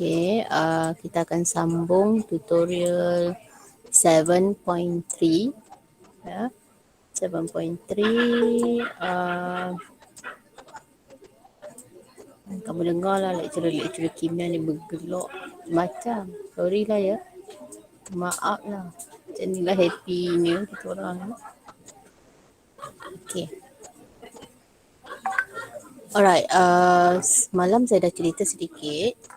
Okay, kita akan sambung tutorial 7.3 ya. 7.3 kamu dengar lah lecturer kimia ni bergelak macam. Sorry lah ya. Maaf lah. Macam ni lah happy-nya kita orang. Okay. Alright, semalam saya dah cerita sedikit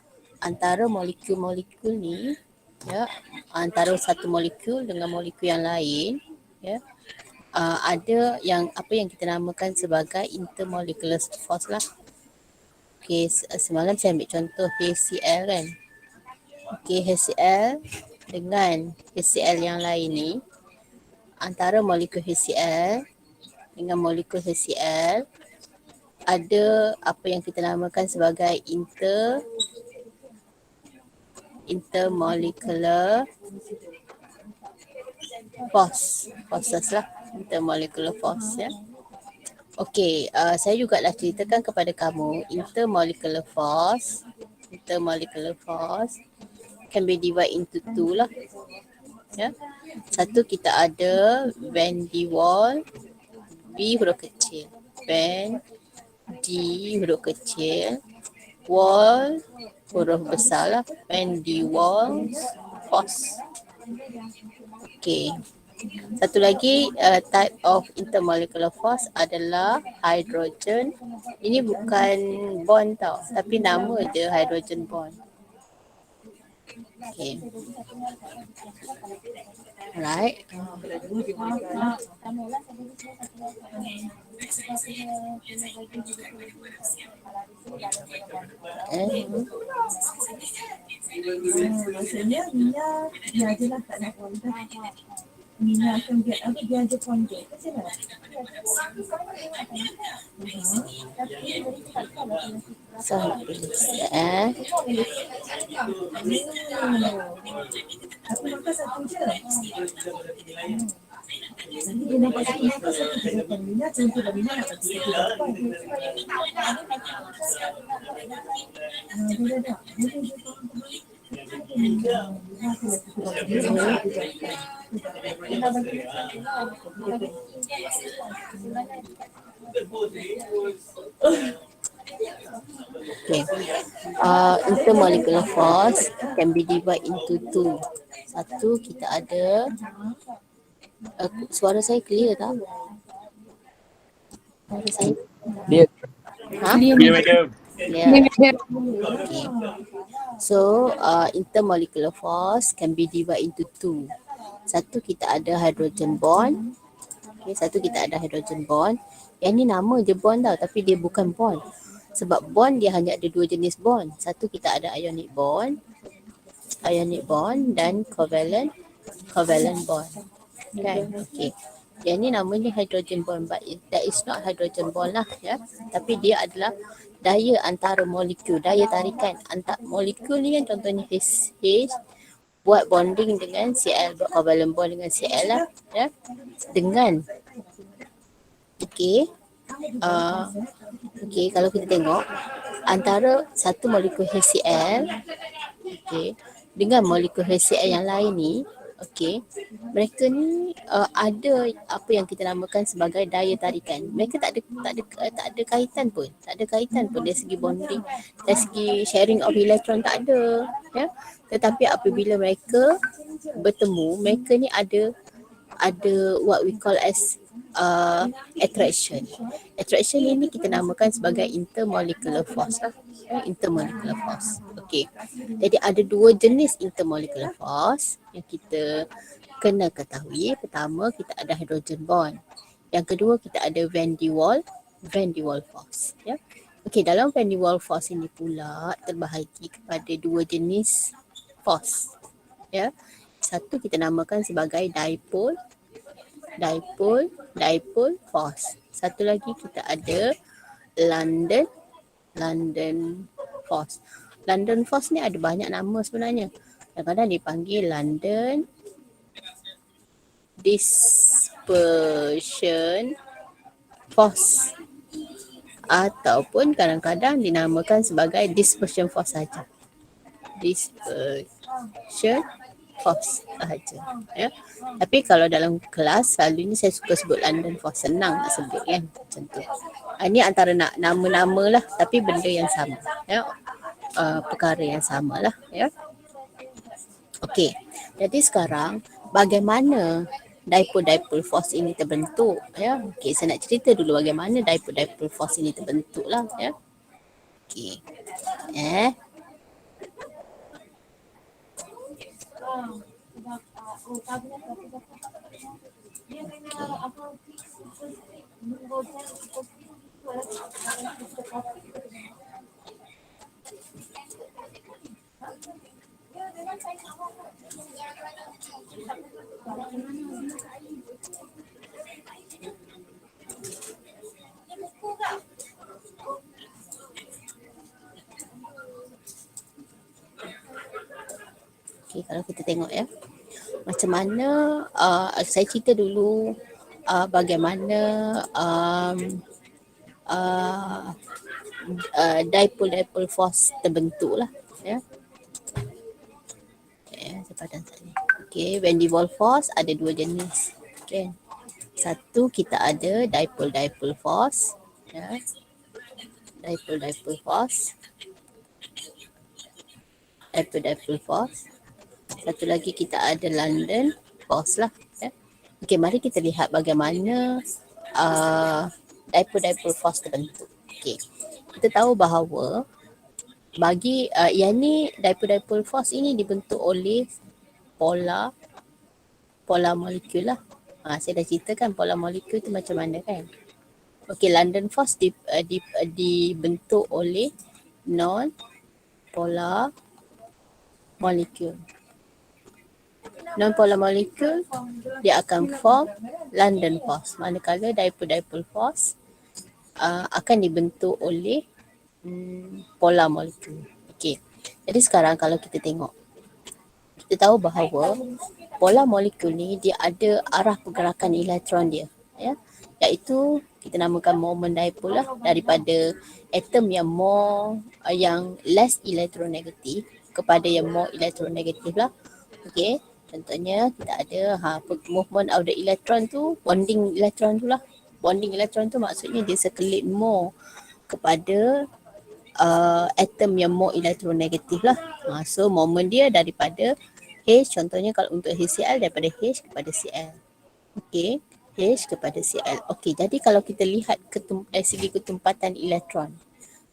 antara molekul-molekul ni ya, antara satu molekul dengan molekul yang lain ya, ada yang apa yang kita namakan sebagai intermolecular force lah. Okay, semalam saya ambil contoh HCl kan. Okay, HCl dengan HCl yang lain ni, antara molekul HCl dengan molekul HCl ada apa yang kita namakan sebagai intermolecular forces lah, intermolecular force ya. Okey, saya juga dah ceritakan kepada kamu intermolecular force can be divided into two lah ya. Satu kita ada van der Waals, V huruf kecil, van D huruf kecil, wall huruf besar lah, van der Waals force. Okay. Satu lagi type of intermolecular force adalah hydrogen. Ini bukan bond tau, tapi nama je hydrogen bond. Okay. Alright. Maksudnya Mia je lah tak nak kontak. Mia akan dia ada kontak ke macam mana? So, Aku makan satu je. Nanti dia nampak satu je. Mia contoh dah Mia nak bagi satu. Dah. Okay. Intermolecular force can be divided into two. Satu kita ada suara saya clear tak? Suara saya Clear. Clear, madam. Okay. So intermolecular force can be divided into two. Satu kita ada hydrogen bond. Okay, satu kita ada hydrogen bond. Yang ni nama je bond tau, tapi dia bukan bond. Sebab bond dia hanya ada dua jenis bond. Satu kita ada ionic bond dan covalent bond. Kan? Okay. Yang ni namanya hydrogen bond, but that is not hydrogen bond lah ya. Tapi dia adalah daya antara molekul, daya tarikan antar molekul ni kan, contohnya H buat bonding dengan Cl, buat covalent bond dengan Cl lah ya. Dengan okey, kalau kita tengok antara satu molekul HCl dengan molekul HCl yang lain ni, mereka ni ada apa yang kita namakan sebagai daya tarikan. Mereka tak ada kaitan pun dari segi bonding, dari segi sharing of electron tak ada ya. Tetapi apabila mereka bertemu, mereka ni ada what we call as attraction. Attraction ini kita namakan sebagai intermolecular force lah. Intermolecular force. Okey. Jadi ada dua jenis intermolecular force yang kita kena ketahui. Pertama kita ada hydrogen bond. Yang kedua kita ada van der Waals force ya. Okey, dalam van der Waals force ini pula terbahagi kepada dua jenis force ya. Satu kita namakan sebagai dipole force. Satu lagi kita ada London force. London force ni ada banyak nama sebenarnya. Kadang-kadang dipanggil London dispersion force ataupun kadang-kadang dinamakan sebagai dispersion force saja. dispersion force sahaja. Ya. Tapi kalau dalam kelas selalunya saya suka sebut London force, senang nak sebut kan macam tu. Ini antara nama-nama lah tapi benda yang sama. Ya. Perkara yang sama lah. Ya. Okey. Jadi sekarang bagaimana dipole-dipole force ini terbentuk? Ya. Okey, saya nak cerita dulu bagaimana dipole-dipole force ini terbentuk lah. Ya. Okey. Okey, kalau kita tengok ya. Macam mana saya cerita dulu bagaimana dipole-dipole force terbentuk lah. Ya. Saya padan tadi. Okay, van der Waals force ada dua jenis. Okay. Satu kita ada dipole-dipole force. Ya. Dipole-dipole force. Dipole-dipole force. Satu lagi kita ada London force lah. Ya. Okay, mari kita lihat bagaimana dipole-dipole force terbentuk. Okay. Kita tahu bahawa bagi yang ni dipole-dipole force ini dibentuk oleh polar molekul lah. Saya dah ceritakan polar molekul tu macam mana kan. Okey, London force dibentuk oleh non polar molekul. Non polar molekul dia akan form London force. Manakala dipole-dipole force akan dibentuk oleh polar molekul. Okey. Jadi sekarang kalau kita tengok, kita tahu bahawa polar molekul ni dia ada arah pergerakan elektron dia, ya, iaitu kita namakan moment dipole lah, daripada atom yang more yang less elektronegatif kepada yang more elektronegatif lah. Okey, contohnya kita ada movement of the electron tu, bonding electron tu lah. Bonding electron tu maksudnya dia sekelip more kepada atom yang more elektronegatif lah. So moment dia daripada H, contohnya kalau untuk HCl daripada H kepada Cl. Okey, H kepada Cl. Okey, jadi kalau kita lihat segi ketumpatan elektron.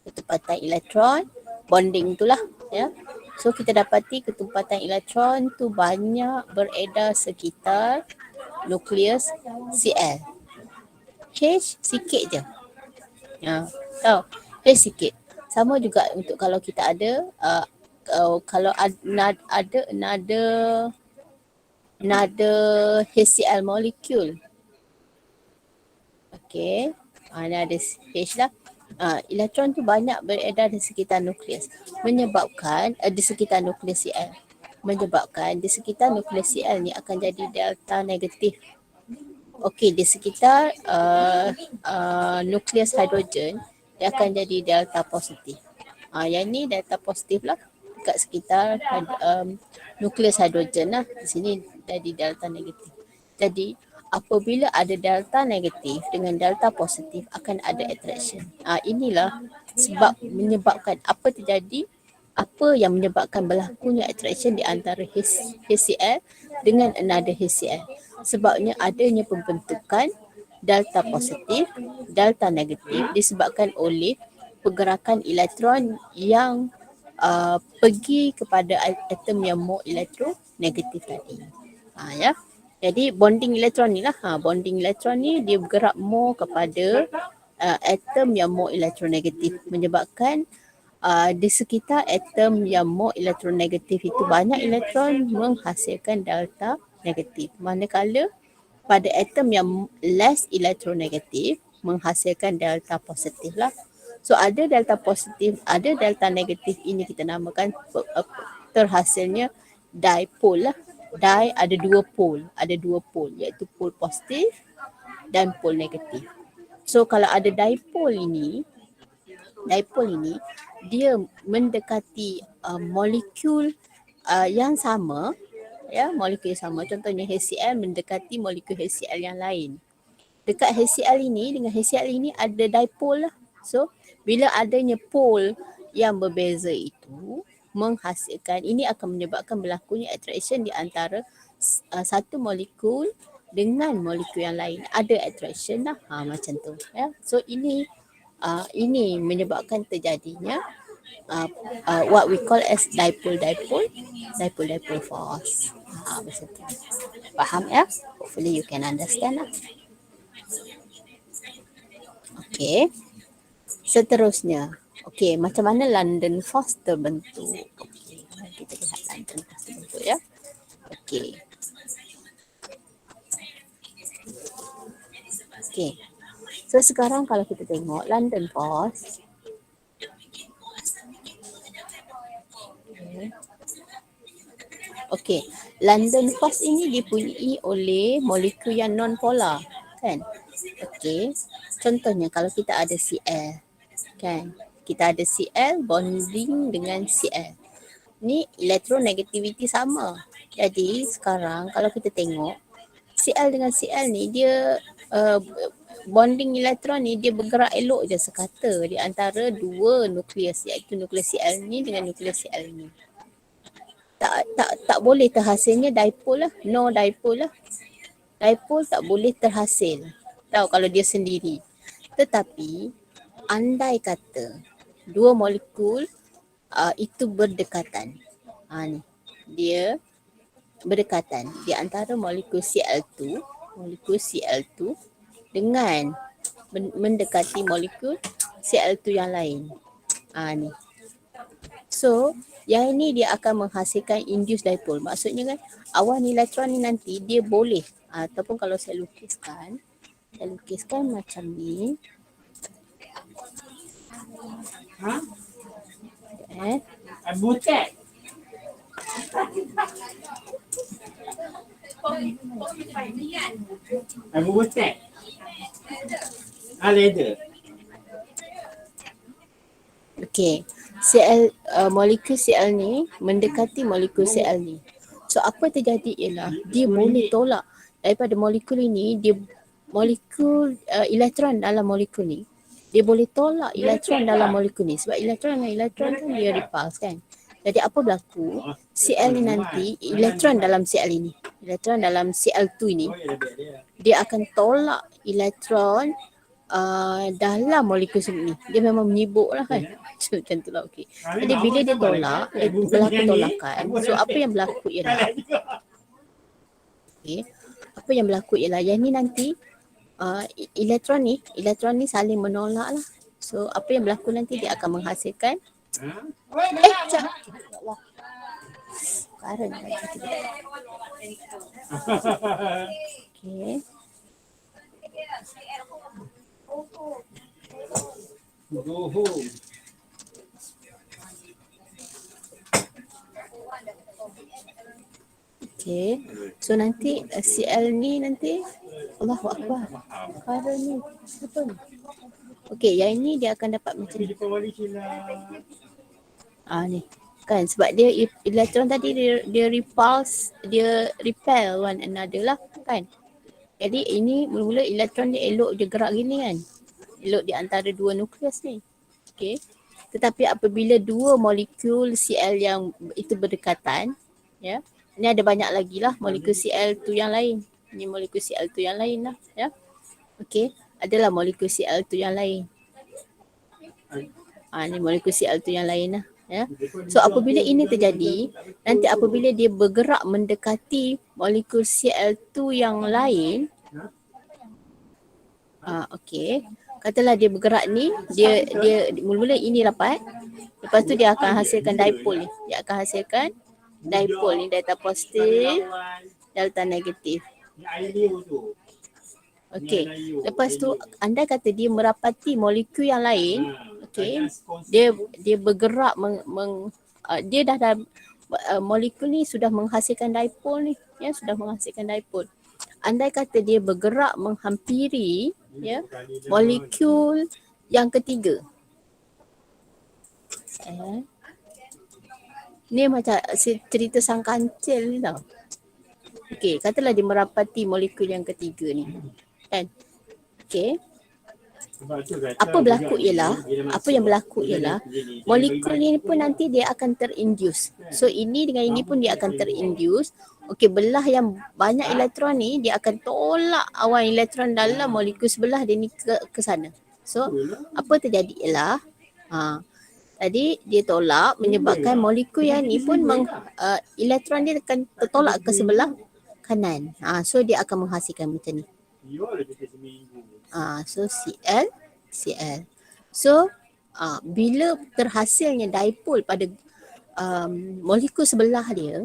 Ketumpatan elektron, bonding itulah ya. So kita dapati ketumpatan elektron tu banyak beredar sekitar nukleus Cl. H sikit je. Ya, tahu? H sikit. Sama juga untuk kalau kita ada kalau ada another HCl molecule. Okey. Ni ada H lah. Elektron tu banyak beredar di sekitar nukleus. Menyebabkan di sekitar nukleus Cl. Menyebabkan di sekitar nukleus Cl ni akan jadi delta negatif. Okey, di sekitar nukleus hidrogen dia akan jadi delta positif. Yang ni delta positif lah dekat sekitar nukleus hidrogen lah. Di sini jadi delta negatif. Jadi apabila ada delta negatif dengan delta positif akan ada attraction. Inilah sebab menyebabkan apa terjadi, apa yang menyebabkan berlakunya attraction di antara HCl dengan another HCl. Sebabnya adanya pembentukan delta positif, delta negatif disebabkan oleh pergerakan elektron yang pergi kepada atom yang more elektronegatif tadi. Ya. Jadi bonding elektron ni lah. Bonding elektron ni dia bergerak more kepada atom yang more elektronegatif, menyebabkan di sekitar atom yang more elektronegatif itu banyak elektron menghasilkan delta negatif. Manakala pada atom yang less elektronegatif menghasilkan delta positif lah. So ada delta positif, ada delta negatif, ini kita namakan terhasilnya dipole lah. Ada dua pole iaitu pole positif dan pole negatif. So kalau ada dipole ini dia mendekati molekul yang sama, ya, molekul yang sama. Contohnya HCl mendekati molekul HCl yang lain. Dekat HCl ini dengan HCl ini ada dipole lah. So bila adanya pole yang berbeza itu menghasilkan, ini akan menyebabkan berlakunya attraction di antara satu molekul dengan molekul yang lain. Ada attraction lah, macam tu, ya. So ini menyebabkan terjadinya what we call as dipole force. Macam tu. Faham ya? Hopefully you can understand lah. Okey. Seterusnya. Okey, macam mana London force terbentuk? Okey, kita lihat London force terbentuk, ya. Okey. Okey. So sekarang kalau kita tengok London force. Okey, London force ini dipunyai oleh molekul yang non-polar, kan? Okey. Contohnya kalau kita ada Cl, kan? Kita ada Cl bonding dengan Cl. Ni elektronegativity sama. Jadi sekarang kalau kita tengok Cl dengan Cl ni dia bonding elektron ni dia bergerak elok je sekata di antara dua nukleus, iaitu nukleus Cl ni dengan nukleus Cl ni. Tak boleh terhasilnya dipole lah, no dipole lah. Dipole tak boleh terhasil. Tahu kalau dia sendiri. Tetapi andai kata dua molekul itu berdekatan. Ni. Dia berdekatan di antara molekul Cl2 dengan mendekati molekul Cl2 yang lain. Ni. So, yang ini dia akan menghasilkan induced dipole. Maksudnya kan awan elektron ni nanti dia boleh ataupun kalau saya lukiskan macam ni. Butet. Butet. Leather. Okey. Molekul Cl ni mendekati molekul Cl ni. So apa terjadi ialah dia boleh tolak daripada molekul ini, dia molekul elektron dalam molekul ni. Dia boleh tolak elektron dalam molekul ni sebab elektron dengan elektron kan dia repulse kan. Jadi apa berlaku? Cl ni nanti elektron dalam Cl ini, elektron dalam Cl2 ini dia akan tolak elektron dalam molekul ni. Dia memang menyibuk lah kan. Macam tu lah, okey. Jadi bila dia tolak, berlaku tolakan. So apa yang berlaku ialah apa yang berlaku ialah yang ni nanti elektron ni saling menolak lah. So apa yang berlaku nanti dia akan menghasilkan Karen okey. Okey. So nanti Cl ni nanti Allahu Akbar. Karen ni apa ni? Okey, yang ini dia akan dapat macam ni. Ni. Kan sebab dia elektron tadi dia repulse, dia repel one another lah kan. Jadi ini mula-mula elektron dia elok je gerak gini kan. Elok di antara dua nukleus ni. Okey. Tetapi apabila dua molekul Cl yang itu berdekatan, ya. Ini ada banyak lagi lah molekul Cl2 yang lain. Ini molekul Cl2 yang lain lah, ya. Okey, adalah molekul Cl2 yang lain. Ini molekul Cl2 yang lain lah, ya. So apabila ini terjadi, nanti apabila dia bergerak mendekati molekul Cl2 yang lain, okey. Katalah dia bergerak ni, dia mula-mula ini rapat. Lepas tu dia akan hasilkan dipole ni. Dia akan hasilkan dipole ni, delta positif, delta negatif. Okey. Lepas tu andai kata dia merapati molekul yang lain, okey. Dia bergerak dia dah molekul ni sudah menghasilkan dipole ni, ya, sudah menghasilkan dipole. Andai kata dia bergerak menghampiri, ya, molekul yang ketiga. Ni macam cerita sang kancil ni tau. Okey, katalah dia merapati molekul yang ketiga ni. Kan? Okey. Apa yang berlaku ialah molekul ni pun nanti dia akan terinduce. So ini dengan ini pun dia akan terinduce. Okey, belah yang banyak elektron ni dia akan tolak awan elektron dalam molekul sebelah dia ni ke sana. So apa terjadi ialah tadi dia tolak menyebabkan molekul yang ni pun elektron dia akan tertolak ke sebelah kanan. So dia akan menghasilkan macam ni. So Cl. So bila terhasilnya dipole pada molekul sebelah dia,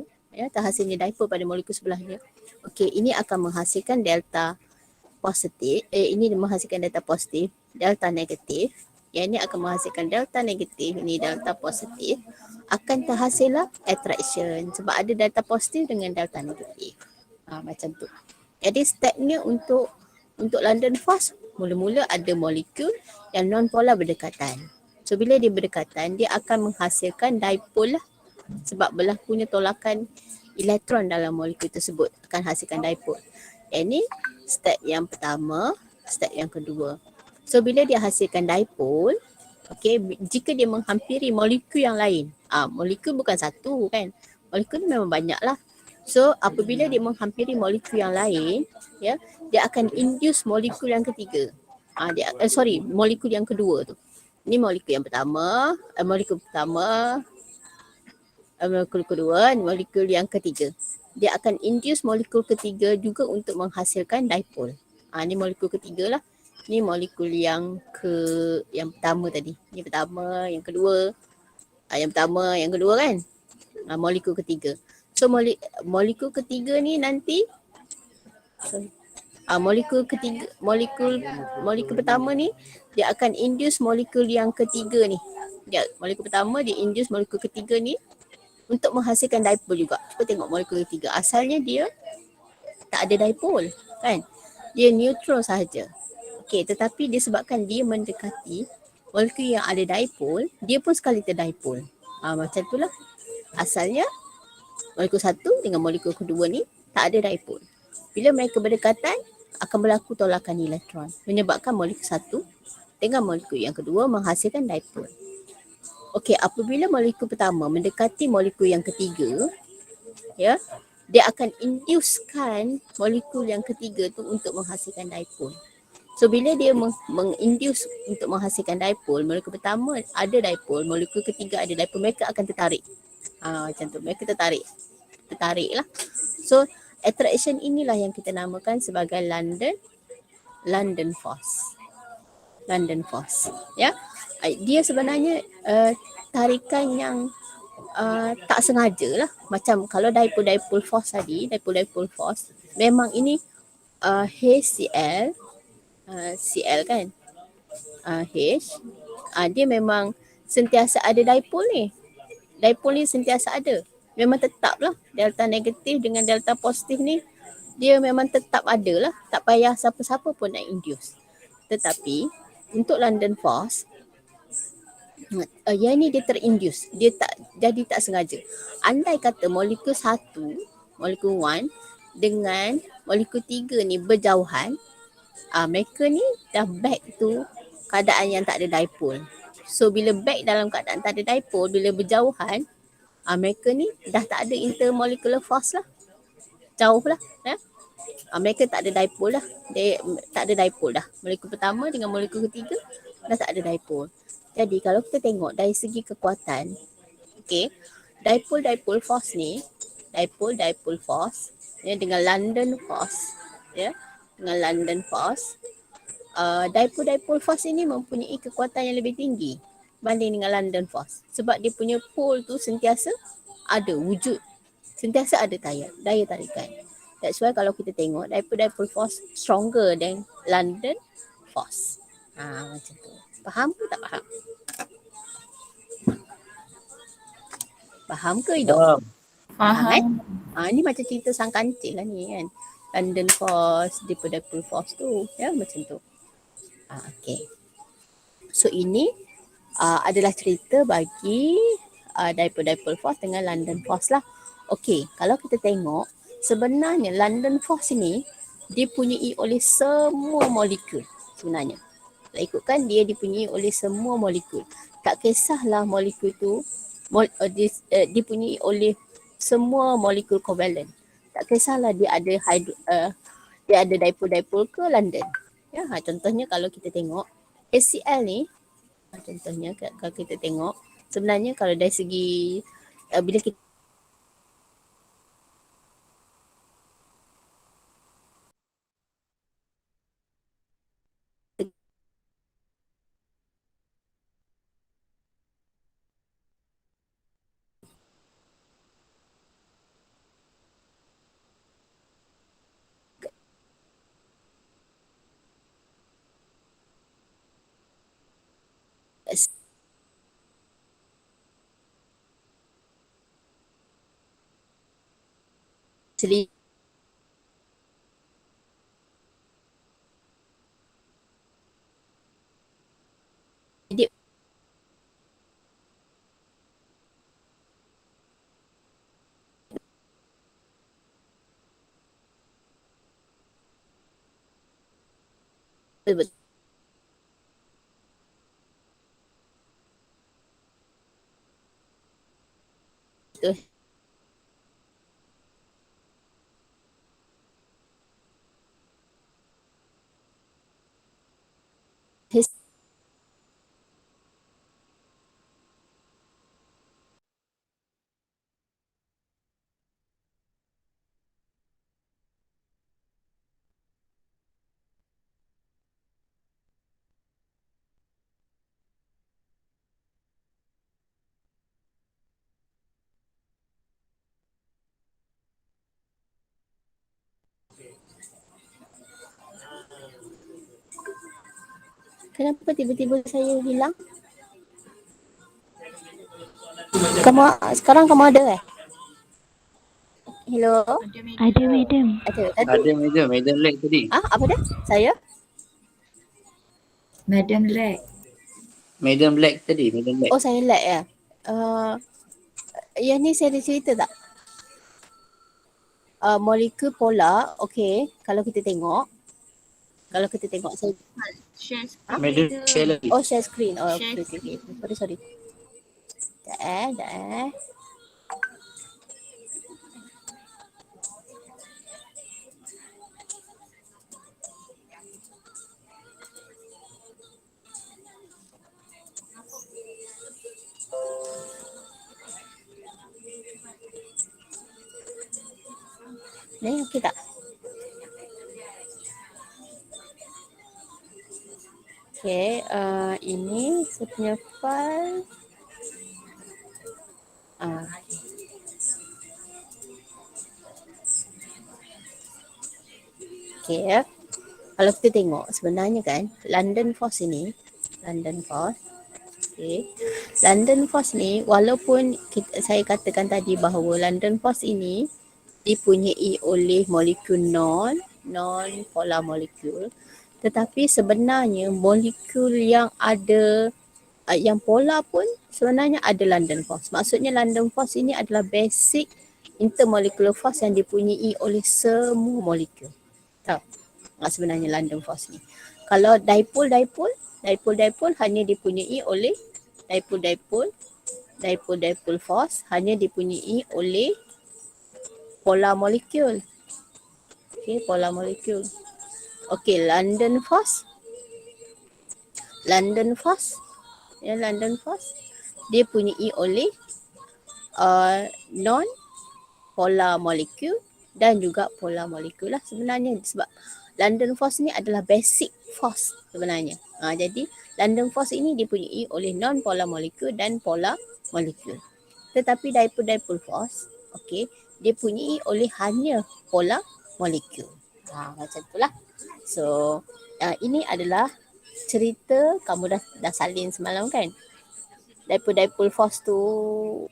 terhasilnya dipole pada molekul sebelah dia. Okey, ini akan menghasilkan delta positif. Ini menghasilkan delta positif, delta negatif. Yang ini akan menghasilkan delta negatif, ini delta positif. Akan terhasillah attraction sebab ada delta positif dengan delta negatif. Macam tu. Jadi stepnya untuk London force, mula-mula ada molekul yang non-polar berdekatan. So bila dia berdekatan, dia akan menghasilkan dipole lah. Sebab berlakunya tolakan elektron dalam molekul tersebut akan hasilkan dipole. Ini step yang pertama, step yang kedua. So bila dia hasilkan dipole, jika dia menghampiri molekul yang lain, molekul bukan satu kan, molekul ni memang banyak lah. So apabila dia menghampiri molekul yang lain, dia akan induce molekul yang ketiga. Molekul yang kedua tu. Ini molekul yang pertama, molekul kedua, molekul yang ketiga. Dia akan induce molekul ketiga juga untuk menghasilkan dipole. Ini molekul ketiga lah. Ini molekul yang pertama tadi. Ini pertama, yang kedua. Yang pertama, yang kedua kan? Molekul ketiga. So molekul ketiga ni nanti molekul pertama ni dia akan induce molekul yang ketiga ni. Molekul pertama dia induce molekul ketiga ni untuk menghasilkan dipole juga. Cuba tengok molekul ketiga. Asalnya dia tak ada dipole kan? Dia neutral sahaja. Okey, tetapi disebabkan dia mendekati molekul yang ada dipole, dia pun sekali terdipole. Macam itulah. Asalnya molekul satu dengan molekul kedua ni tak ada dipole. Bila mereka berdekatan, akan berlaku tolakan elektron. Menyebabkan molekul satu dengan molekul yang kedua menghasilkan dipole. Okey, apabila molekul pertama mendekati molekul yang ketiga, dia akan inducekan molekul yang ketiga tu untuk menghasilkan dipole. So bila dia menginduce untuk menghasilkan dipole, molekul pertama ada dipole, molekul ketiga ada dipole, mereka akan tertarik. Macam tu, mereka tertarik lah. So attraction inilah yang kita namakan sebagai London force. Dia sebenarnya tarikan yang tak sengaja lah. Macam kalau dipole force tadi, dipole force, memang ini HCl, Cl kan, H, dia memang sentiasa ada dipole ni. Dipole ni sentiasa ada. Memang tetap lah. Delta negatif dengan delta positif ni, dia memang tetap ada lah. Tak payah siapa-siapa pun nak induce. Tetapi untuk London force, yang ni dia terinduce. Dia tak sengaja. Andai kata molekul 1, molekul 1 dengan molekul 3 ni berjauhan, mereka ni dah back to keadaan yang tak ada dipole. So bila back dalam keadaan tak ada dipole, bila berjauhan, mereka ni dah tak ada intermolecular force lah. Jauh lah. Mereka tak ada dipole lah. Dia tak ada dipole dah. Molekul pertama dengan molekul ketiga dah tak ada dipole. Jadi kalau kita tengok dari segi kekuatan, dipole force ni, dipole force dengan London force, dengan London force, dipole force ini mempunyai kekuatan yang lebih tinggi banding dengan London force sebab dia punya pole tu sentiasa ada wujud, sentiasa ada daya tarikan. That's why kalau kita tengok dipole force stronger than London force. Macam tu. Faham ke tak faham? Faham ke hidup? Faham. Ni macam cerita sang kancil lah ni kan. London force, dipole force tu, macam tu. Okay. So ini adalah cerita bagi dipole-dipole force dengan London force lah. Okey, kalau kita tengok sebenarnya London force ni dipunyai oleh semua molekul sebenarnya. Kalau ikutkan dia dipunyai oleh semua molekul. Tak kisahlah molekul tu dipunyai oleh semua molekul kovalent. Tak kisahlah dia ada dia ada dipole-dipole ke London. Ya, contohnya kalau kita tengok HCl ni, contohnya kalau kita tengok sebenarnya kalau dari segi bila kita seli dia betul kenapa tiba-tiba saya hilang? Sekarang kamu ada Hello? Ada, madam. Ada. Ada madam lag tadi. Apa dah? Saya? Madam Lag. Madam lag tadi, madam lag. Oh, saya lag ya. Yang ni saya ada cerita tak? Molekul polar, okey. Kalau kita tengok saya Share Madam share lagi. share screen. Share Okay. Sorry. Dah. Ni okey tak? Okey, ini saya punya file. Okey ya. Kalau kita tengok sebenarnya kan London force ni, okey. London force ni walaupun saya katakan tadi bahawa London force ini dipunyai oleh molekul non polar molekul, tetapi sebenarnya molekul yang ada yang polar pun sebenarnya ada London force. Maksudnya London force ini adalah basic intermolecular force yang dipunyai oleh semua molekul. Tahu? Sebenarnya London force ni. Kalau dipole hanya dipunyai oleh dipole force hanya dipunyai oleh polar molekul. Okey, polar molekul. Okey, London force dia punyai oleh non polar molekul dan juga polar molekul lah sebenarnya, sebab London force ni adalah basic force sebenarnya. Jadi London force ini dipunyai oleh non polar molekul dan polar molekul. Tetapi dipole force, okey, dia punyai oleh hanya polar molekul. Macam itulah. So, ini adalah cerita kamu dah salin semalam kan? Dipole force tu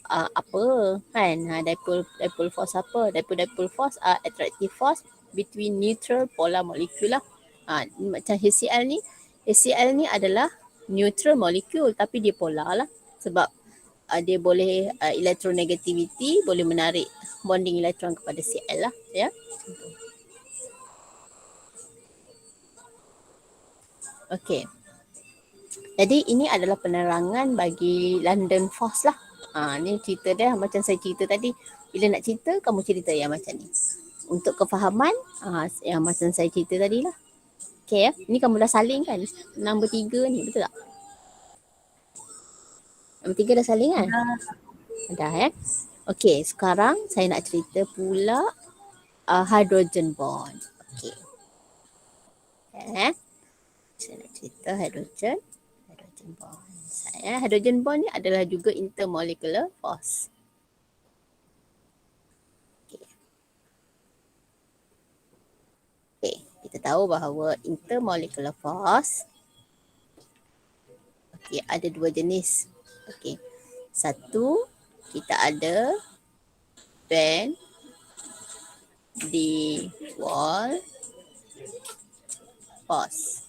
apa kan? Dipole force apa? Dipole force attractive force between neutral polar molecule lah. Macam HCl ni adalah neutral molekul tapi dia polar lah sebab dia boleh electronegativity boleh menarik bonding elektron kepada Cl lah ya. Okey. Jadi ini adalah penerangan bagi London force lah. Ni cerita dia macam saya cerita tadi. Bila nak cerita kamu cerita yang macam ni. Untuk kefahaman yang macam saya cerita tadi lah. Okey ya. Ni kamu dah salin kan? Nombor 3 ni betul tak? Nombor 3 dah salin kan? Dah ya. Okey, sekarang saya nak cerita pula hydrogen bond. Okey. Saya nak cerita hydrogen bond. Hydrogen bond ni adalah juga intermolecular force. Okay, kita tahu bahawa intermolecular force ada dua jenis. Okay. Satu, kita ada van der Waals force.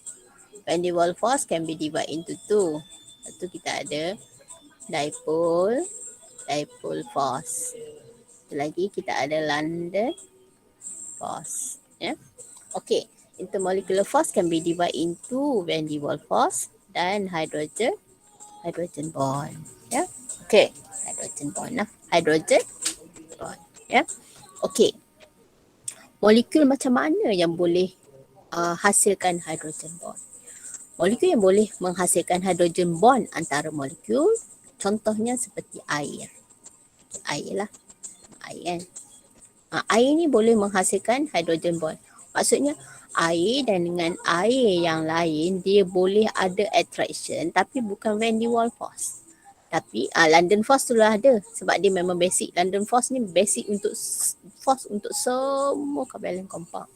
Van der Waals force can be divided into two. Satu kita ada dipole force. Satu lagi kita ada London force. Ya. Okay. Intermolecular force can be divided into van der Waals force dan hydrogen bond. Ya. Okay. Hydrogen bond lah. Hydrogen bond. Ya. Okay. Molekul macam mana yang boleh hasilkan hydrogen bond? Molekul yang boleh menghasilkan hydrogen bond antara molekul contohnya seperti air. Air lah. Air kan. Air ni boleh menghasilkan hydrogen bond. Maksudnya air dan dengan air yang lain dia boleh ada attraction tapi bukan van der Waals force. Tapi London force tu lah ada sebab dia memang basic. London force ni basic untuk force untuk semua covalent compound.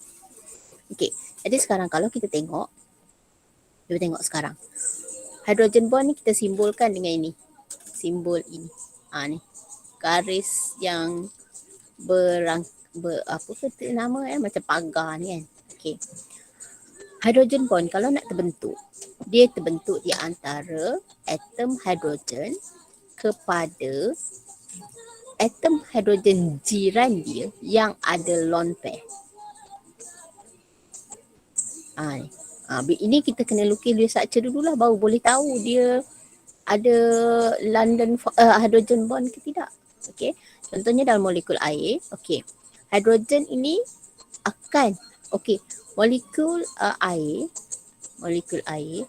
Okey. Jadi sekarang kalau kita tengok sekarang. Hydrogen bond ni kita simbolkan dengan ini. Simbol ini. Ni. Garis yang apa kata nama macam pagar ni kan. Okey. Hydrogen bond kalau nak terbentuk, dia terbentuk di antara atom hidrogen kepada atom hidrogen jiran dia yang ada lone pair. Ini kita kena lukis dia structure dululah baru boleh tahu dia ada London hydrogen bond ke tidak. Okey. Contohnya dalam molekul air, okey. Hidrogen ini akan molekul air,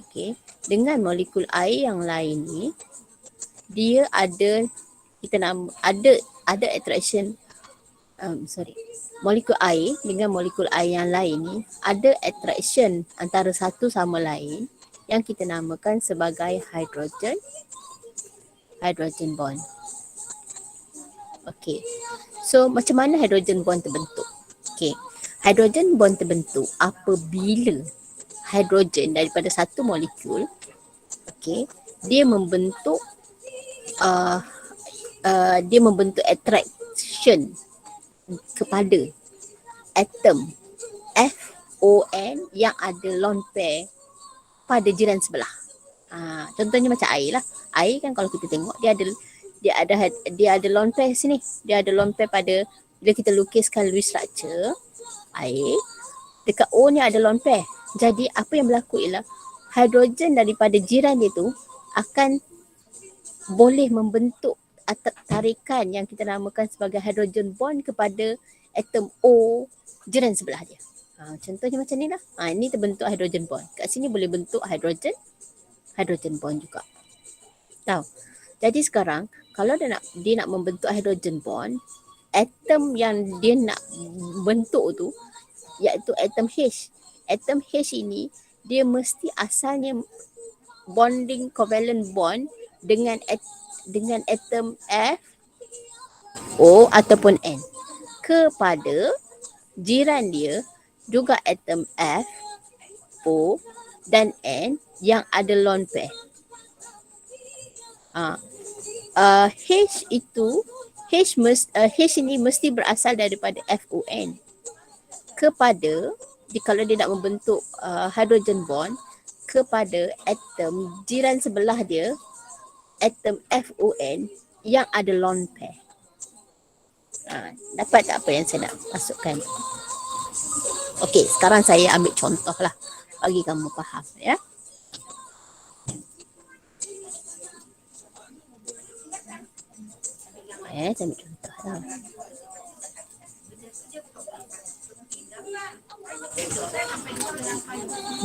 okey, dengan molekul air yang lain ni dia ada ada attraction molekul air dengan molekul air yang lain ni ada attraction antara satu sama lain yang kita namakan sebagai hydrogen bond. Okey. So macam mana hydrogen bond terbentuk? Okey. Hydrogen bond terbentuk apabila hidrogen daripada satu molekul dia membentuk attraction kepada atom FON yang ada lone pair pada jiran sebelah. Contohnya macam air lah. Air kan kalau kita tengok dia ada lone pair sini. Dia ada lone pair pada bila kita lukiskan Lewis structure air dekat O ni ada lone pair. Jadi apa yang berlaku ialah hidrogen daripada jiran dia tu akan boleh membentuk tarikan yang kita namakan sebagai hydrogen bond kepada atom O jiran sebelah dia. Contohnya macam ni lah. Ini terbentuk hydrogen bond. Kat sini boleh bentuk hydrogen bond juga. Tahu. Jadi sekarang kalau dia nak membentuk hydrogen bond, atom yang dia nak bentuk tu iaitu atom H. Atom H ini dia mesti asalnya bonding covalent bond dengan atom F, O ataupun N kepada jiran dia juga atom F, O dan N yang ada lone pair. H ini mesti berasal daripada FON kepada kalau dia nak membentuk hydrogen bond kepada atom jiran sebelah dia, atom FON yang ada lone pair. Dapat tak apa yang saya nak masukkan? Okey, sekarang saya ambil contoh lah bagi kamu faham ya. Saya ambil contoh lah.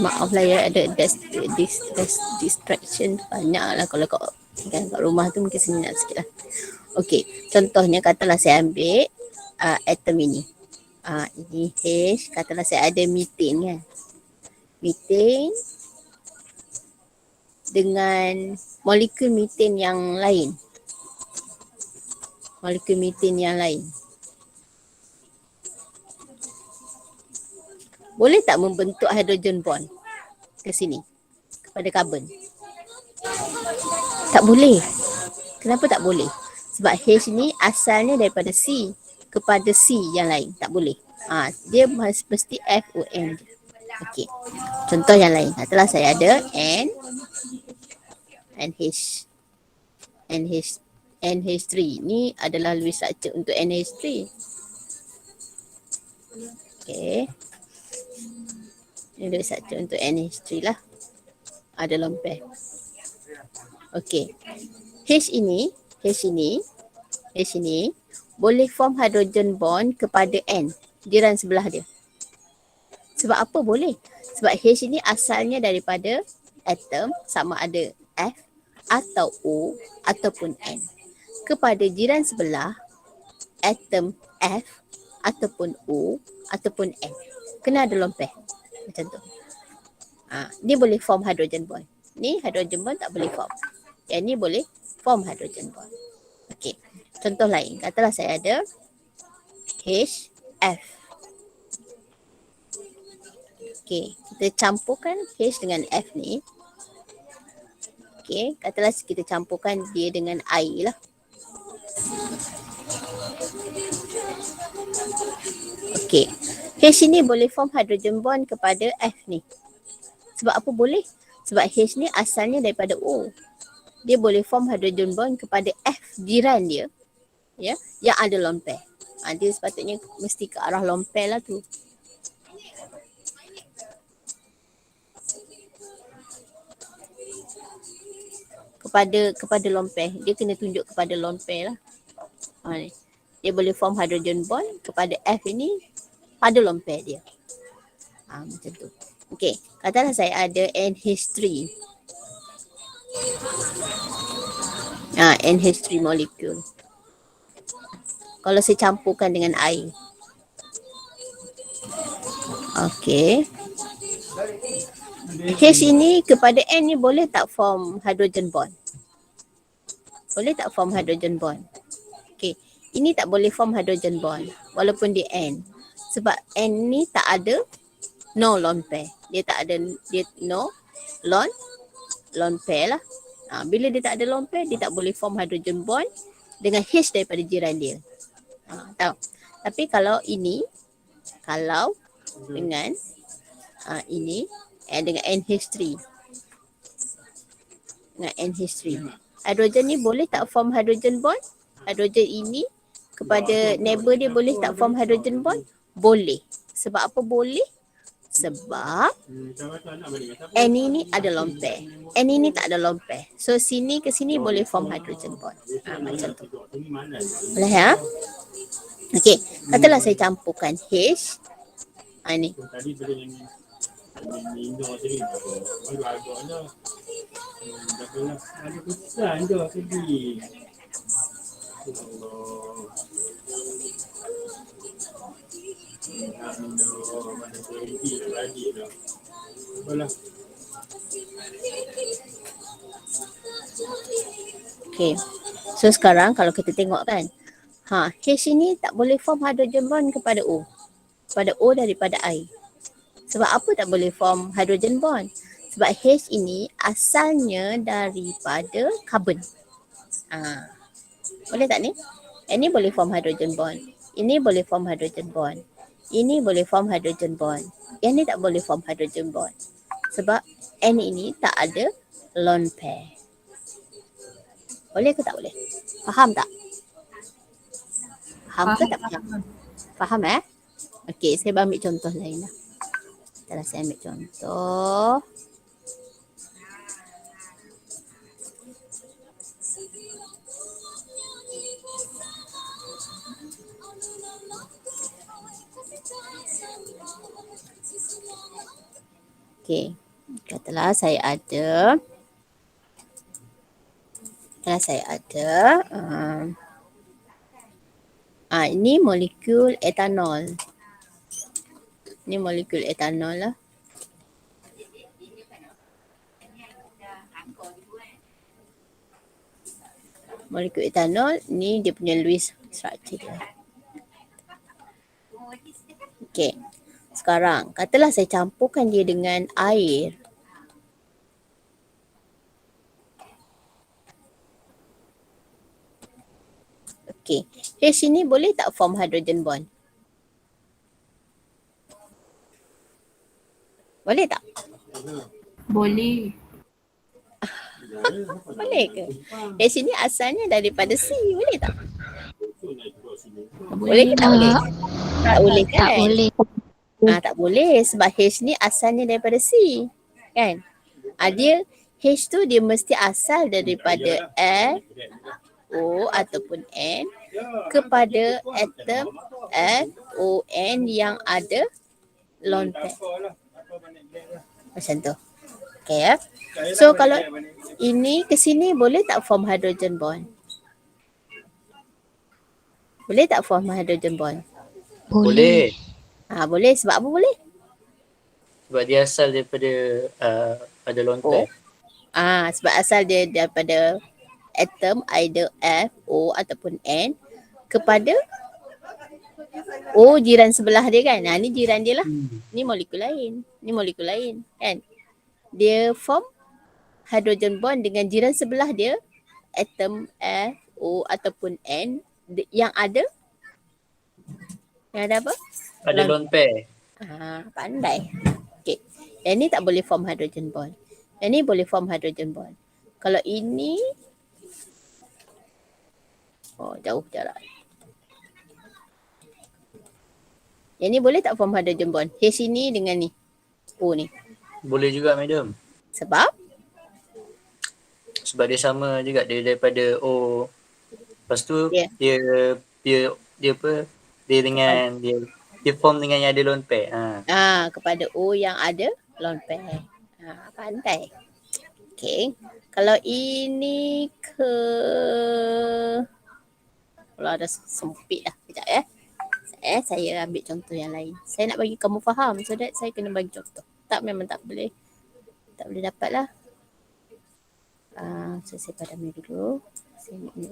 Maaf lah ya, ada distraction banyak lah kalau kat rumah tu mungkin senyap sikit lah. Okey, contohnya katalah saya ambil atom ini. Ini H, katalah saya ada methane kan. Methane dengan molekul methane yang lain. Molekul methane yang lain. Boleh tak membentuk hydrogen bond ke sini, kepada karbon? Tak boleh. Kenapa tak boleh? Sebab H ni asalnya daripada C kepada C yang lain. Tak boleh. Dia mesti FON. Okey. Contoh yang lain. Katalah saya ada NH3. Ni adalah Lewis structure untuk NH3. Okey. Ini Lewis structure untuk NH3 lah. Ada lone pair. Okey. H ini boleh form hydrogen bond kepada N, jiran sebelah dia. Sebab apa boleh? Sebab H ini asalnya daripada atom sama ada F atau O ataupun N. Kepada jiran sebelah atom F ataupun O ataupun N. Kena ada lone pair. Macam tu. Dia boleh form hydrogen bond. Ni hydrogen bond tak boleh form. Yang ni boleh form hydrogen bond. Okey. Contoh lain. Katalah saya ada HF. Okey. Kita campurkan H dengan F ni. Okey. Katalah kita campurkan dia dengan air lah. Okey. H ini boleh form hydrogen bond kepada F ni. Sebab apa boleh? Sebab H ni asalnya daripada O. Dia boleh form hydrogen bond kepada F jiran dia, ya, yang ada lone pair. Dia sepatutnya mesti ke arah lone pair lah tu. Kepada lone pair. Dia kena tunjuk kepada lone pair lah. Ni. Dia boleh form hydrogen bond kepada F ini pada lone pair dia. Macam tu. Okey, katalah saya ada NH3. NH3 molekul. Kalau saya campurkan dengan air. Okey. H ini kepada N ni boleh tak form hydrogen bond? Boleh tak form hydrogen bond? Okey. Ini tak boleh form hydrogen bond walaupun dia N. Sebab N ni tak ada no lone pair. Dia tak ada no lone pair lah. Bila dia tak ada lone pair, dia tak boleh form hydrogen bond dengan H daripada jiran dia. Tahu. Tapi kalau ini, dengan ini dengan NH3. Dengan NH3. Hydrogen ni boleh tak form hydrogen bond? Hydrogen ini kepada neighbor dia boleh tak form hydrogen bond? Boleh. Sebab apa boleh? Sebab N ini ada lone pair. N ini tak ada lone pair. So sini ke sini boleh form hydrogen bond. Macam tu. Boleh ya? Okey. Katalah saya campurkan H. Ni. Okay. So sekarang kalau kita tengok kan, H ini tak boleh form hydrogen bond kepada O. Kepada O daripada I. Sebab apa tak boleh form hydrogen bond? Sebab H ini asalnya daripada karbon. Boleh tak ni? Ini boleh form hydrogen bond. Ini boleh form hydrogen bond. Ini boleh form hydrogen bond. Yang ni tak boleh form hydrogen bond. Sebab N ini tak ada lone pair. Boleh ke tak boleh? Faham tak? Faham ke tak faham? Faham Okey, saya ambil contoh lain lah. Setelah saya ambil contoh. Okey, katalah saya ada ini molekul etanol. Ini molekul etanol lah. Molekul etanol ni dia punya Lewis structure dia. Okey. Sekarang katalah saya campurkan dia dengan air. Okey. H ini boleh tak form hydrogen bond? Boleh tak? Boleh. Boleh ke? H ini asalnya daripada C. Boleh tak? Tak Boleh ke tak boleh? Tak boleh Tak kan? boleh. Tak boleh sebab H ni asalnya daripada C. Kan? Dia H tu dia mesti asal daripada F, O ataupun N kepada atom F, O, N yang ada lone pair. Macam tu. Okay. So kalau ini ke sini boleh tak form hydrogen bond? Boleh tak form hydrogen bond? Boleh. Boleh. Sebab apa boleh? Sebab dia asal daripada ada lone pair. Sebab asal dia daripada atom either F, O ataupun N kepada O jiran sebelah dia kan. Ni jiran dia lah. Ni molekul lain. Ni molekul lain kan. Dia form hydrogen bond dengan jiran sebelah dia atom F, O ataupun N yang ada apa? Ada lone pair. Pandai. Okay. Yang ni tak boleh form hydrogen bond. Yang ni boleh form hydrogen bond. Kalau ini jauh jarak. Yang ni boleh tak form hydrogen bond? H ini dengan ni. O ni. Boleh juga madam. Sebab? Sebab dia sama juga, dia daripada O. Lepas tu dia apa? Dia dengan dia form dengan yang ada lone pair. Kepada O yang ada lone pair. Pandai. Okay. Kalau ini kalau ada sempit lah. Sekejap saya ambil contoh yang lain. Saya nak bagi kamu faham so that saya kena bagi contoh. Tak, memang tak boleh. Tak boleh dapat lah. So saya padam dulu. Saya nak ni.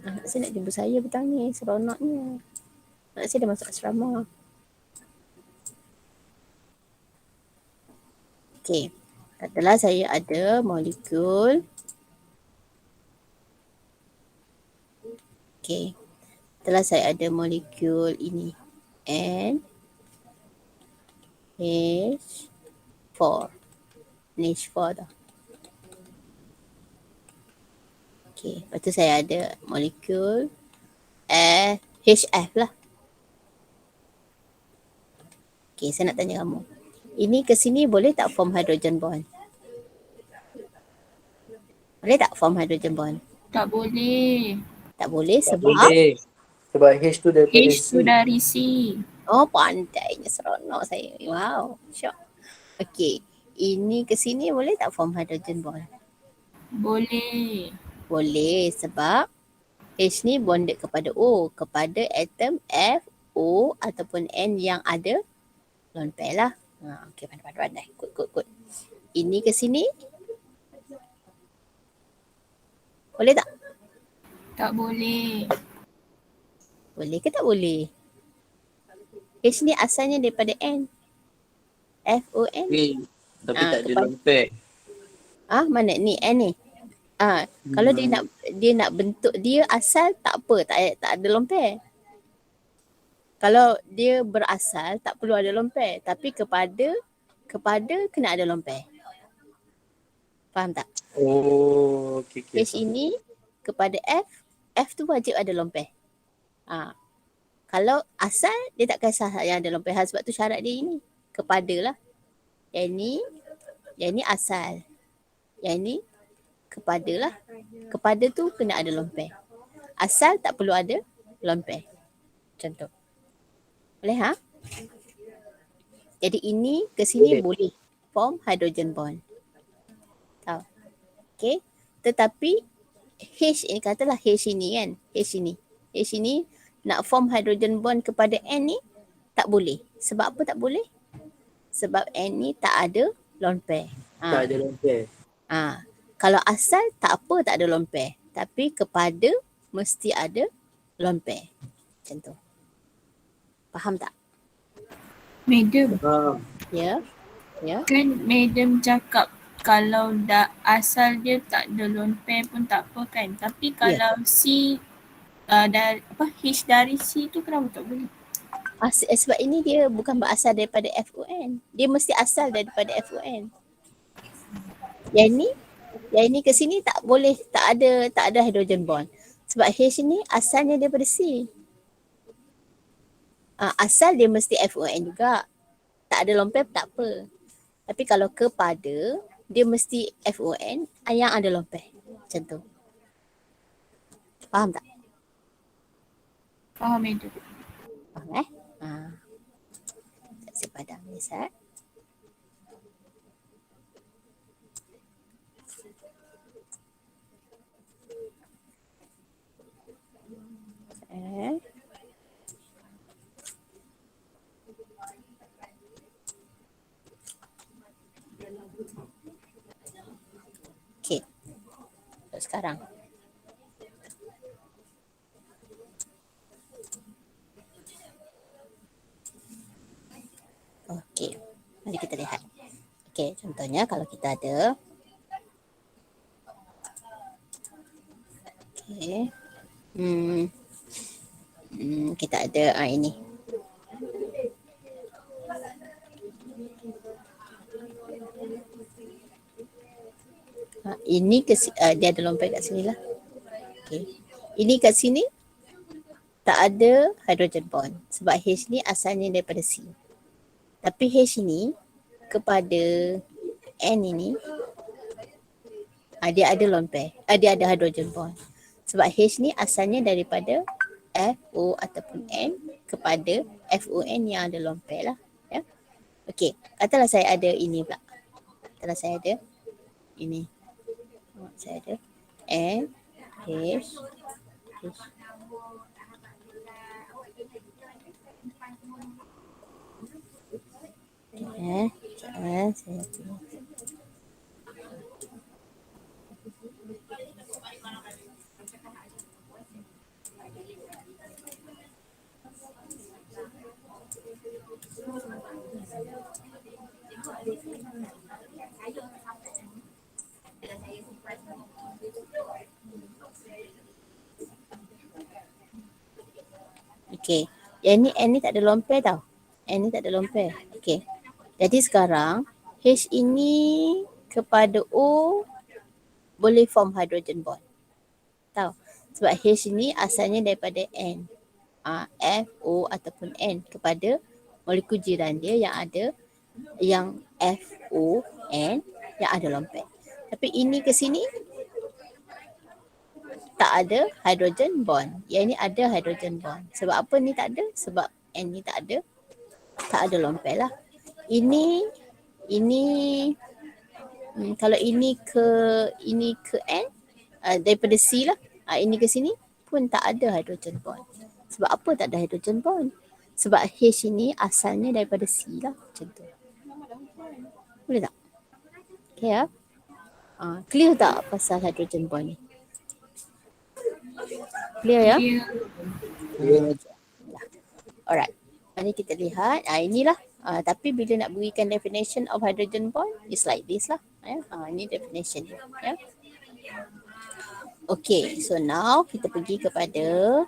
Anak saya nak jumpa saya petang ni. Seronoknya. Anak saya dah masuk asrama. Okey. Katalah saya ada molekul. Okey. Katalah saya ada molekul ini. N H4. Ni H4 dah. Okey. Lepas tu saya ada molekul HF lah. Okey, saya nak tanya kamu. Ini ke sini boleh tak form hydrogen bond? Boleh tak form hydrogen bond? Tak boleh. Tak boleh Tak sebab? boleh. Sebab H tu daripada H C. tu dari C. Pandainya, seronok saya. Wow, syok. Okey, ini ke sini boleh tak form hydrogen bond? Boleh. Boleh sebab H ni bonded kepada O, kepada atom F, O ataupun N yang ada lone pair lah. Okey, pandai. Good. Ini ke sini? Boleh tak? Tak boleh. Boleh ke tak boleh? H ni asalnya daripada N. F, O, N. Tapi tak ada kepada- lone pair. Mana ni N ni. Kalau dia nak bentuk dia asal tak apa, tak ada lomper. Kalau dia berasal tak perlu ada lomper, tapi kepada kena ada lomper. Faham tak? Oh, okey okey. H ini kepada F tu wajib ada lomper. Kalau asal dia tak kisah yang ada lomper, sebab tu syarat dia ini kepada lah. Yang ni asal. Yang ni kepada lah. Kepada tu kena ada lomper. Asal tak perlu ada lomper. Contoh. Boleh Jadi ini ke sini boleh form hydrogen bond. Tahu? Okey. Tetapi H ini, katalah H ini kan. H ini nak form hydrogen bond kepada N ni tak boleh. Sebab apa tak boleh? Sebab N ni tak ada lone pair. Tak ada lomper. Kalau asal tak apa, tak ada lone pair. Tapi kepada mesti ada lone pair. Macam tu. Faham tak? Madam, Ya. kan Madam cakap kalau dah asal dia tak ada lone pair pun tak apa kan. Tapi kalau C H dari C tu kenapa tak boleh? Sebab ini dia bukan berasal daripada FON. Dia mesti asal daripada FON. Yang ni ke sini tak boleh, tak ada hydrogen bond. Sebab H ni asalnya daripada C. Asal dia mesti FON juga. Tak ada lone pair tak apa. Tapi kalau kepada dia mesti FON yang ada lone pair. Macam tu. Faham tak? Faham Madam. Faham saya padam ni Sat. Okey. Sekarang. Okey. Mari kita lihat. Okey, contohnya kalau kita ada kita ada ini. Ini dia ada lompat kat sini lah. Okay. Ini kat sini tak ada hydrogen bond sebab H ni asalnya daripada C. Tapi H ni kepada N ini dia ada lone pair. Dia ada hydrogen bond. Sebab H ni asalnya daripada FO ataupun N kepada FON yang ada lone pair lah. Ya. Okey, katalah saya ada ini pula. Katalah saya ada ini. Saya ada N, H. Saya Okey. Yang ni N ni tak ada lone pair tau. N ni tak ada lone pair. Okey. Jadi sekarang H ini kepada O boleh form hydrogen bond. Tahu? Sebab H ni asalnya daripada N. F, O ataupun N kepada molekul jiran dia yang F, O, N yang ada lone pair. Tapi ini ke sini tak ada hydrogen bond. Yang ni ada hydrogen bond. Sebab apa ni tak ada? Sebab N ni tak ada lone pair lah. Ini kalau ini ke N daripada C lah. Ini ke sini pun tak ada hydrogen bond. Sebab apa tak ada hydrogen bond? Sebab H ini asalnya daripada C lah. Macam tu. Boleh tak? Okay ya. Clear tak pasal hydrogen bond ni? Clear ya? Alright. Mari kita lihat. Inilah. Tapi bila nak berikan definition of hydrogen bond, it's like this lah. Ini definition dia. Okay, so now kita pergi kepada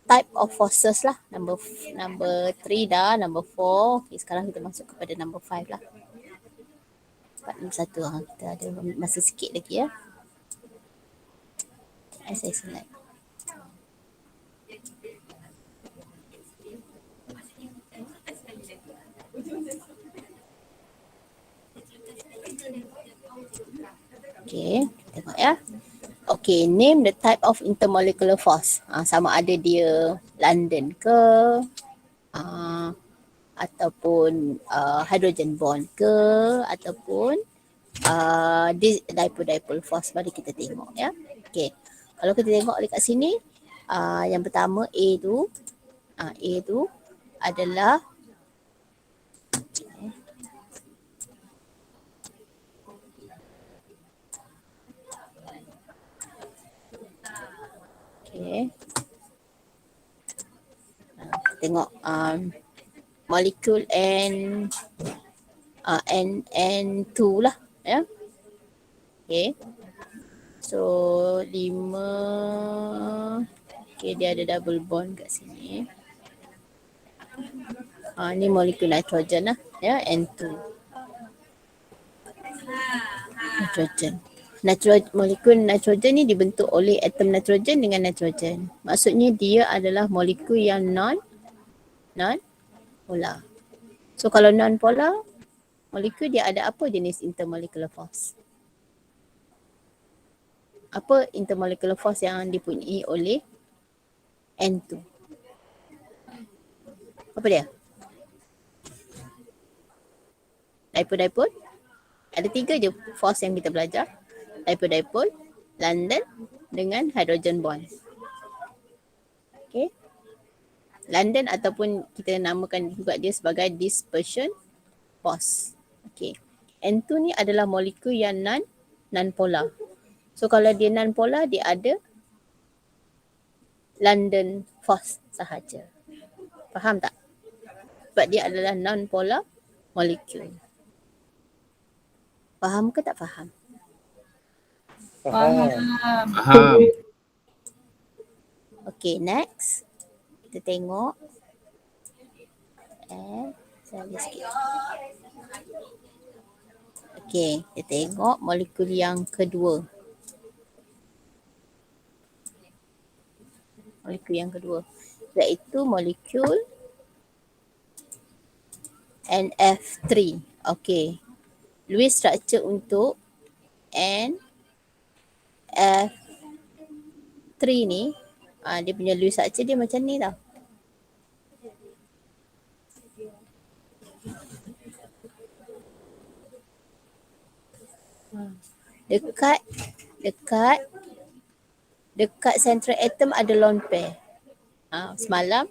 type of forces lah. Number 3 dah, number 4. Okay, sekarang kita masuk kepada number 5 lah. Nombor 1. Kita ada masa sikit lagi ya. Saya select. Okay, tengok ya. Okay, name the type of intermolecular force. Sama ada dia London ke, ataupun hydrogen bond ke, ataupun dipole force. Mari kita tengok ya. Okay, kalau kita tengok dekat sini, yang pertama A tu adalah okay. Tengok molecule N2 lah ya. Okay. So 5. Okay, dia ada double bond kat sini. Ni molekul nitrogen lah ya, N2. Molekul nitrogen ni dibentuk oleh atom nitrogen dengan nitrogen. Maksudnya dia adalah molekul yang non-polar. So kalau non-polar, molekul dia ada apa jenis intermolecular force? Apa intermolecular force yang dipunyai oleh N2? Apa dia? Dipole. Ada 3 je force yang kita belajar. Dipole, London dengan hydrogen bond. Okay. London ataupun kita namakan juga dia sebagai dispersion force. Okay. N2 ni adalah molekul yang non-polar. So kalau dia non-polar, dia ada London force sahaja. Faham tak? Sebab dia adalah non-polar molekul. Faham ke tak faham? Faham. Okay, next. Kita tengok. Saya ambil sikit. Okay, kita tengok molekul yang kedua. Iaitu molekul NF3. Okay. Lewis structure untuk NF3 ni, dia punya Lewis structure dia macam ni tau. Dekat central atom ada lone pair. Semalam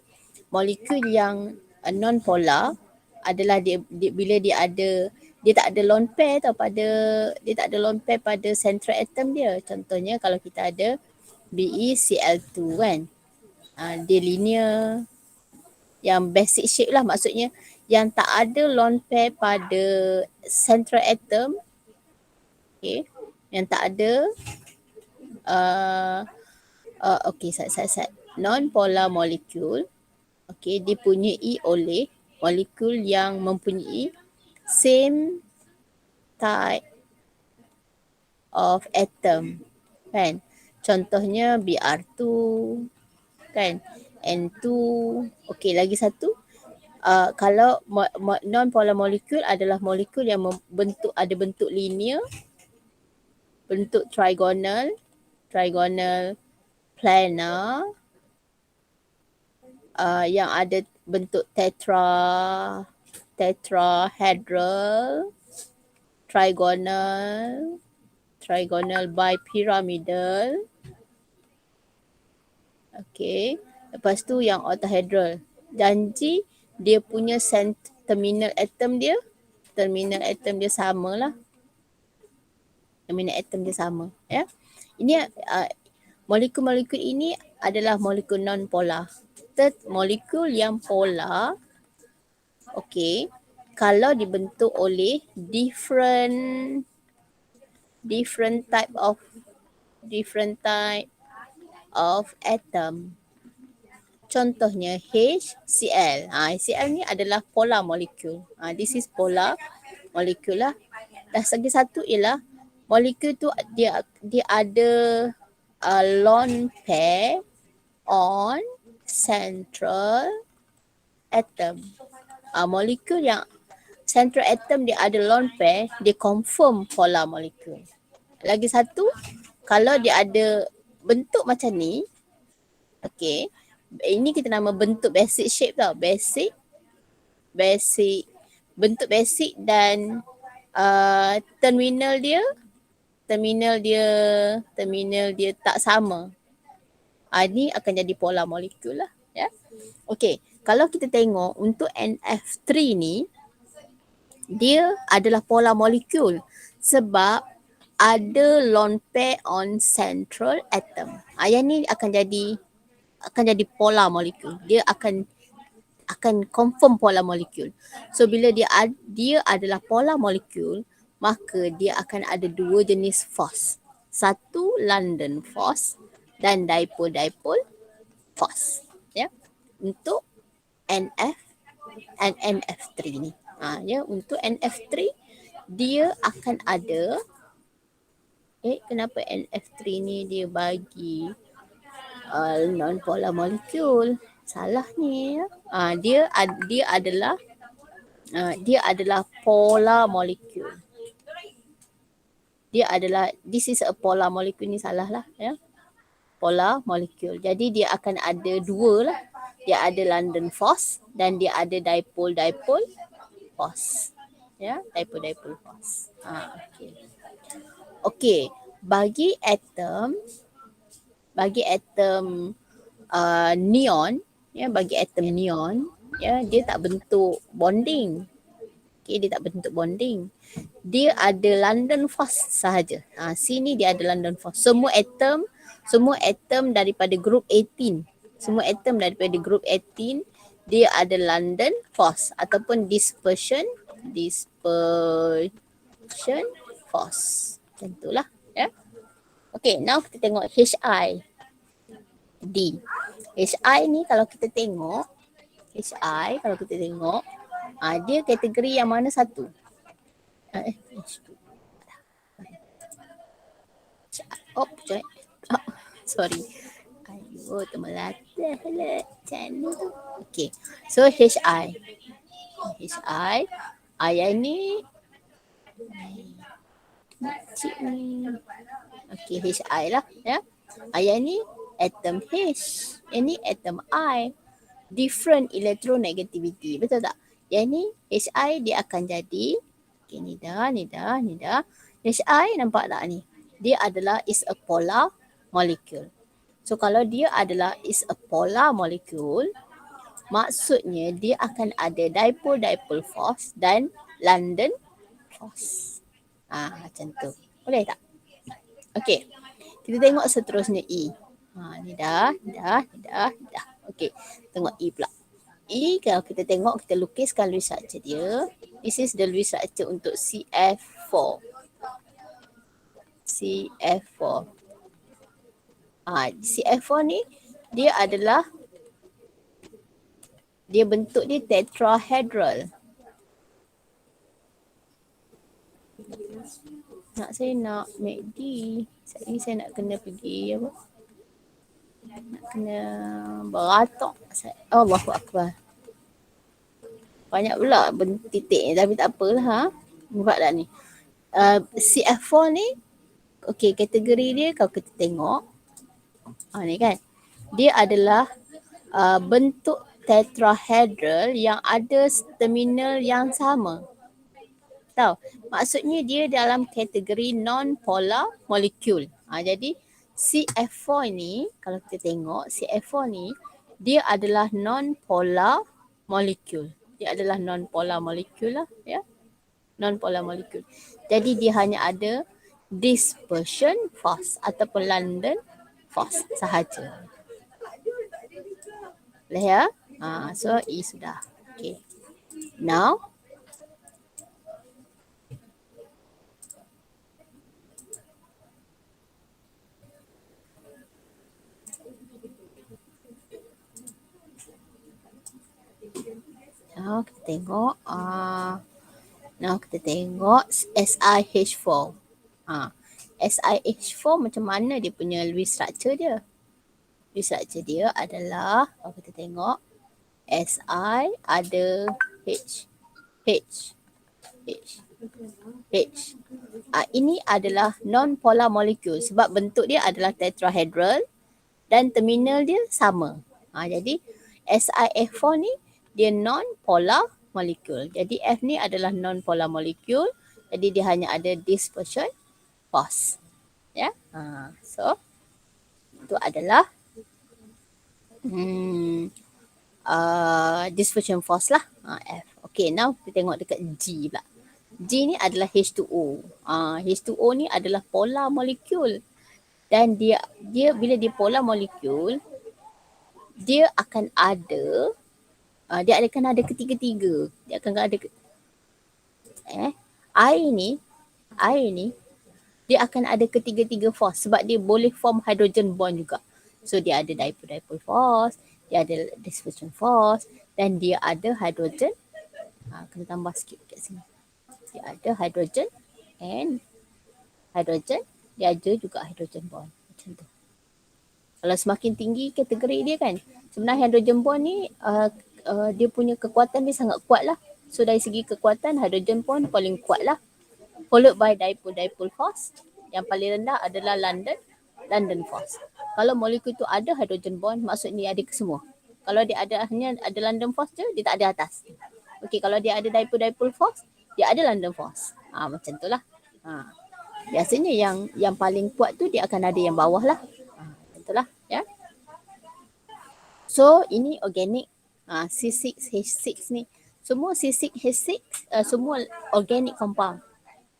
molekul yang non-polar adalah dia bila dia tak ada lone pair tau pada central atom dia. Contohnya kalau kita ada BeCl2 kan. Dia linear yang basic shape lah, maksudnya yang tak ada lone pair pada central atom. Okay. Yang tak ada non-polar molecule. Okay, dipunyai oleh molekul yang mempunyai same type of atom kan. Contohnya Br2 kan, N2. Okay, lagi satu. Kalau non-polar molecule adalah molekul yang ada bentuk linear, bentuk trigonal, planar, yang ada bentuk tetrahedral, trigonal bipyramidal. Okay. Lepas tu yang octahedral. Janji dia punya terminal atom dia sama lah. Terminal atom dia sama. Ya. Ini molekul-molekul ini adalah molekul non-polar. Molekul yang polar, okay, kalau dibentuk oleh different type of atom. Contohnya HCl. HCl ni adalah polar molecule. This is polar molecule lah. Dan lagi satu ialah molekul tu dia ada lone pair on central atom. Molekul yang central atom dia ada lone pair, dia confirm polar molecule. Lagi satu, kalau dia ada bentuk macam ni, okey, ini kita nama bentuk basic shape tau. Basic bentuk basic dan terminal dia tak sama. Ni akan jadi polar molecule lah, ya. Okey, kalau kita tengok untuk NF3 ni, dia adalah polar molecule sebab ada lone pair on central atom. Yang ni akan jadi polar molecule. Dia akan confirm polar molecule. So bila dia adalah polar molecule, maka dia akan ada dua jenis force. Satu London force dan dipole force. Ya. Untuk NF3 ni. Ya, untuk NF3 dia akan ada kenapa NF3 ni dia bagi non-polar molecule? Salah ni ya. Dia adalah polar molecule. This is a polar molecule, ni salah lah ya. Polar molecule. Jadi dia akan ada dua lah. Dia ada London force dan dia ada dipole force. Ya, dipole force. Okey. Okey, bagi atom neon, ya, bagi atom neon, ya, dia tak bentuk bonding. Okey, dia tak bentuk bonding. Dia ada London force sahaja. Sini dia ada London force. Semua atom daripada group 18. Semua atom daripada group 18 dia ada London force ataupun dispersion force. Macam itulah, ya. Okey, now kita tengok HI. HI ni kalau kita tengok, dia kategori yang mana satu? Sorry. Ayo, termelatih lah channel tu. Okey, so HI. Yang ni makcik ni. Okey, HI lah ya. Yang ni atom H. Yang ni atom I. Different electronegativity. Betul tak? Yang ni HI dia akan jadi, okey, ni dah. HI nampak tak ni? Dia is a polar molecule. So kalau dia is a polar molecule, maksudnya dia akan ada dipole force dan London force. Macam tu. Boleh tak? Okey. Kita tengok seterusnya E. Ni dah. Okey. Tengok E pula. E kalau kita tengok, kita lukiskan Lewis structure dia. This is the Lewis structure untuk CF4. CF4 ni dia bentuk dia tetrahedral. Saya nak MACD. Saya nak kena pergi apa? Nak kena beratok. Allahu Akbar. Banyak pula titik ni, tapi tak apalah. Nampak tak ni? CF4 ni, okey, kategori dia kalau kita tengok, ni kan, dia adalah bentuk tetrahedral yang ada terminal yang sama. Tahu? Maksudnya dia dalam kategori non-polar molecule. Jadi CF4 ni, kalau kita tengok, CF4 ni dia adalah non-polar molecule. Dia adalah non-polar molecule lah, ya. Non-polar molecule. Jadi dia hanya ada dispersion force ataupun London force sahaja. Boleh ya? So E sudah. Okay. Now Now kita tengok kita tengok SiH4. SiH4 macam mana dia punya Lewis structure dia? Lewis structure dia adalah, kalau kita tengok Si ada H. Ini adalah non-polar molecule sebab bentuk dia adalah tetrahedral dan terminal dia sama. Jadi SiF4 ni dia non-polar molecule. Jadi F ni adalah non-polar molecule. Jadi dia hanya ada dispersion force. Ya. So itu adalah dispersion force lah. F. Okay, now kita tengok dekat G pula. G ni adalah H2O. H2O ni adalah polar molecule. Dan dia bila dia polar molecule, dia akan ada ketiga-tiga. Dia akan ada air ni dia akan ada ketiga-tiga force sebab dia boleh form hydrogen bond juga. So dia ada dipole force, dia ada dispersion force dan dia ada hydrogen. Kena tambah sikit kat sini. Dia ada hydrogen and hydrogen. Dia ada juga hydrogen bond. Macam tu. Kalau semakin tinggi kategori dia kan, sebenarnya hydrogen bond ni dia punya kekuatan dia sangat kuat lah. So dari segi kekuatan hydrogen bond paling kuat lah. Followed by dipole force. Yang paling rendah adalah London force. Kalau molekul tu ada hydrogen bond, maksudnya ada ke semua. Kalau dia hanya ada London force je, dia tak ada atas. Okey, kalau dia ada dipole force, dia ada London force. Macam tu lah. Biasanya yang paling kuat tu dia akan ada yang bawah lah. Macam tu lah. Ya. So ini organic C6H6 ni. Semua C6H6 semua organic compound.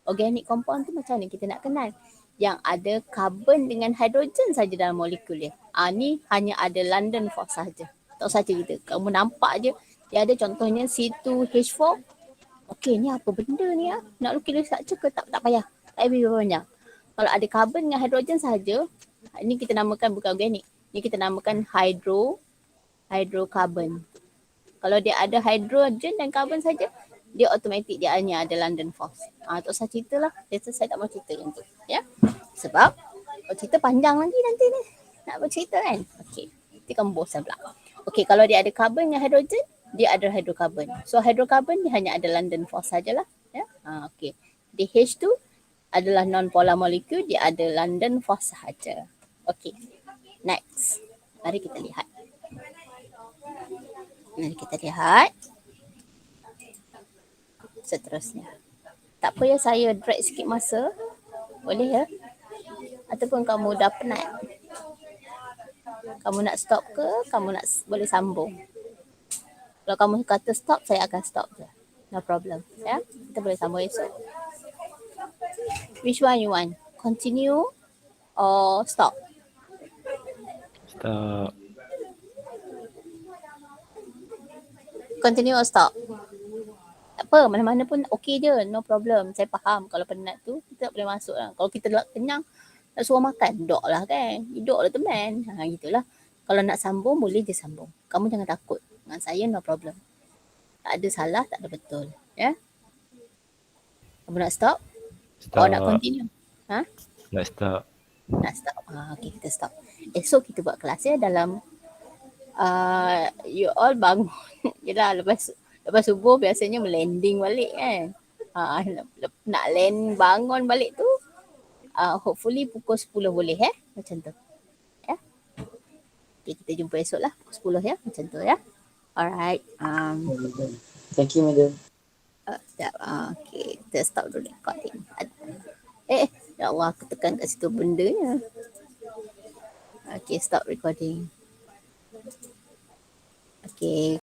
Organic compound tu macam mana kita nak kenal? Yang ada karbon dengan hidrogen saja dalam molekul dia. Ni hanya ada London force saja. Tak saja kita. Kamu nampak je dia ada contohnya C2H4. Okey, ni apa benda ni ah? Nak lukis structure ke tak payah. Tak payah banyak. Kalau ada karbon dengan hidrogen saja, ini kita namakan bukan organik. Ni kita namakan hydrocarbon. Kalau dia ada hidrogen dan karbon saja, dia automatik dia hanya ada London force. Tak usah cerita lah. Saya tak mau cerita yang tu. Ya. Sebab kalau cerita panjang nanti ni. Nak bercerita kan? Okey. Nanti kamu bosan pula. Okey, kalau dia ada karbon dengan hidrogen, dia ada hydrocarbon. So hydrocarbon dia hanya ada London force sajalah. Ya. Okey. Di H2 adalah non-polar molecule, dia ada London force sahaja. Okey. Next. Mari kita lihat. Seterusnya. Tak apa ya saya drag sikit masa. Boleh ya? Ataupun kamu dah penat. Kamu nak stop ke? Kamu nak boleh sambung. Kalau kamu kata stop, saya akan stop je. No problem. Ya? Kita boleh sambung esok. Which one you want? Continue or stop? Stop. Continue or stop? Tak apa, mana-mana pun okey je. No problem. Saya faham kalau penat tu kita tak boleh masuk lah. Kalau kita kenyang nak suruh makan, duduk lah kan. Duduk lah teman. Gitulah. Kalau nak sambung boleh je sambung. Kamu jangan takut. Dengan saya no problem. Tak ada salah, tak ada betul. Ya? Kamu nak stop? Stop. Or nak continue? Nak stop. Nak stop. Okey, kita stop. Esok kita buat kelas ya dalam you all bangun. Yelah lepas subuh biasanya melanding balik kan. Nak land bangun balik tu hopefully pukul 10 boleh macam tu. Ya. Okay, kita jumpa esok lah pukul 10 ya. Macam tu ya. Alright. Thank you, madam. Sekejap. Okay, kita stop dulu recording. Ya Allah, aku tekan kat situ bendanya. Okay, stop recording. Okay.